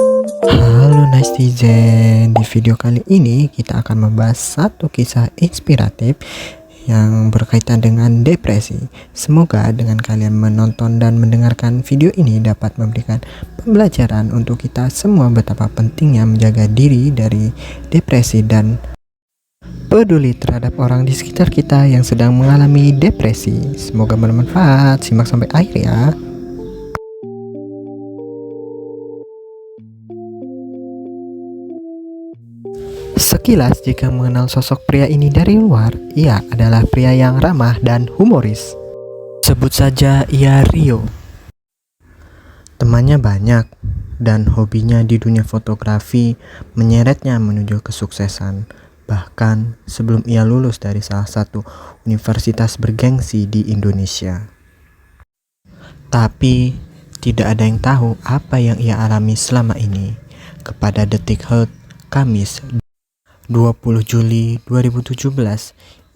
Halo netizen, di video kali ini kita akan membahas satu kisah inspiratif yang berkaitan dengan depresi. Semoga dengan kalian menonton dan mendengarkan video ini dapat memberikan pembelajaran untuk kita semua betapa pentingnya menjaga diri dari depresi dan peduli terhadap orang di sekitar kita yang sedang mengalami depresi. Semoga bermanfaat, simak sampai akhir ya. Sekilas jika mengenal sosok pria ini dari luar, ia adalah pria yang ramah dan humoris. Sebut saja ia Rio. Temannya banyak dan hobinya di dunia fotografi menyeretnya menuju kesuksesan. Bahkan sebelum ia lulus dari salah satu universitas bergengsi di Indonesia. Tapi tidak ada yang tahu apa yang ia alami selama ini. Kepada Detik Health, Kamis 20 Juli 2017,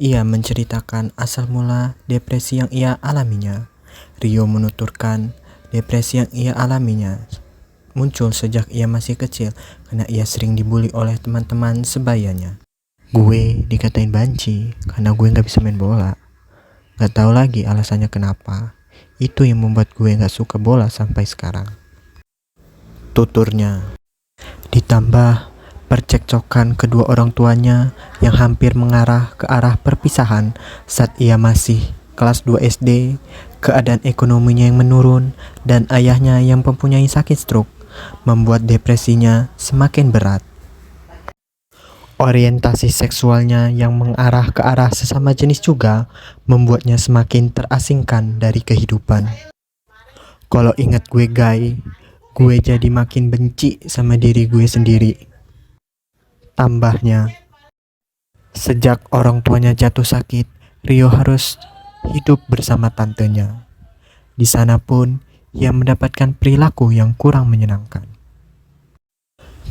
ia menceritakan asal mula depresi yang ia alaminya. Rio menuturkan depresi yang ia alaminya muncul sejak ia masih kecil karena ia sering dibully oleh teman-teman sebayanya. Gue dikatain banci karena gue gak bisa main bola. Gak tahu lagi alasannya kenapa. Itu yang membuat gue gak suka bola sampai sekarang, tuturnya. Ditambah percekcokan kedua orang tuanya yang hampir mengarah ke arah perpisahan saat ia masih kelas 2 SD, keadaan ekonominya yang menurun, dan ayahnya yang mempunyai sakit stroke membuat depresinya semakin berat. Orientasi seksualnya yang mengarah ke arah sesama jenis juga membuatnya semakin terasingkan dari kehidupan. Kalau ingat gue gay, gue jadi makin benci sama diri gue sendiri. Tambahnya, sejak orang tuanya jatuh sakit, Rio harus hidup bersama tantenya. Di sana pun, ia mendapatkan perilaku yang kurang menyenangkan.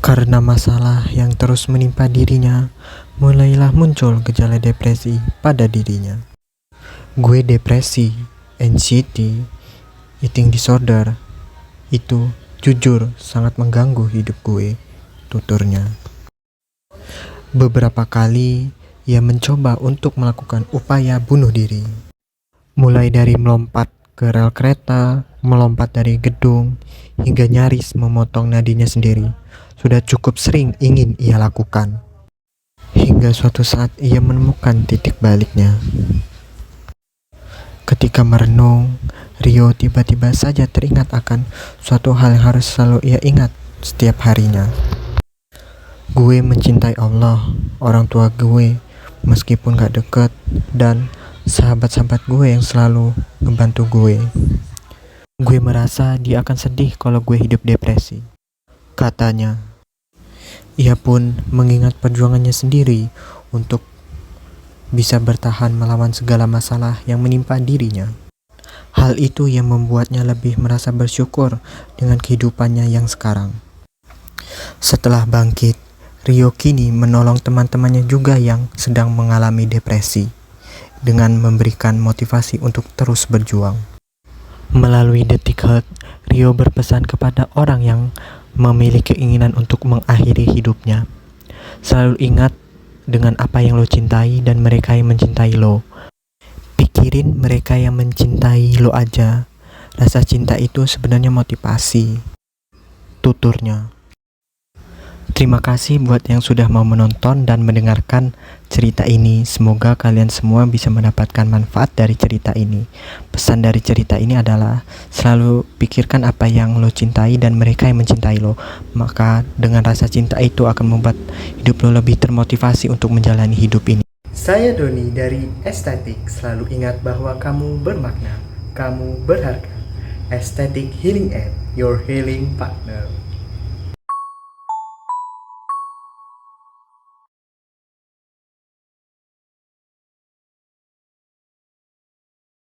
Karena masalah yang terus menimpa dirinya, mulailah muncul gejala depresi pada dirinya. Gue depresi, anxiety, eating disorder, itu jujur sangat mengganggu hidup gue, tuturnya. Beberapa kali ia mencoba untuk melakukan upaya bunuh diri. Mulai dari melompat ke rel kereta, melompat dari gedung, hingga nyaris memotong nadinya sendiri. Sudah cukup sering ingin ia lakukan. Hingga suatu saat ia menemukan titik baliknya. Ketika merenung, Rio tiba-tiba saja teringat akan suatu hal yang harus selalu ia ingat setiap harinya. Gue mencintai Allah, orang tua gue, meskipun gak deket, dan sahabat-sahabat gue yang selalu ngebantu gue. Gue merasa dia akan sedih kalau gue hidup depresi, katanya. Ia pun mengingat perjuangannya sendiri untuk bisa bertahan melawan segala masalah yang menimpa dirinya. Hal itu yang membuatnya lebih merasa bersyukur dengan kehidupannya yang sekarang. Setelah bangkit, Rio kini menolong teman-temannya juga yang sedang mengalami depresi dengan memberikan motivasi untuk terus berjuang. Melalui Detik Health, Rio berpesan kepada orang yang memiliki keinginan untuk mengakhiri hidupnya. Selalu ingat dengan apa yang lo cintai dan mereka yang mencintai lo. Pikirin mereka yang mencintai lo aja. Rasa cinta itu sebenarnya motivasi, tuturnya. Terima kasih buat yang sudah mau menonton dan mendengarkan cerita ini. Semoga kalian semua bisa mendapatkan manfaat dari cerita ini. Pesan dari cerita ini adalah selalu pikirkan apa yang lo cintai dan mereka yang mencintai lo. Maka dengan rasa cinta itu akan membuat hidup lo lebih termotivasi untuk menjalani hidup ini. Saya Doni dari Estetik. Selalu ingat bahwa kamu bermakna, kamu berharga. Estetik Healing Aid, your healing partner.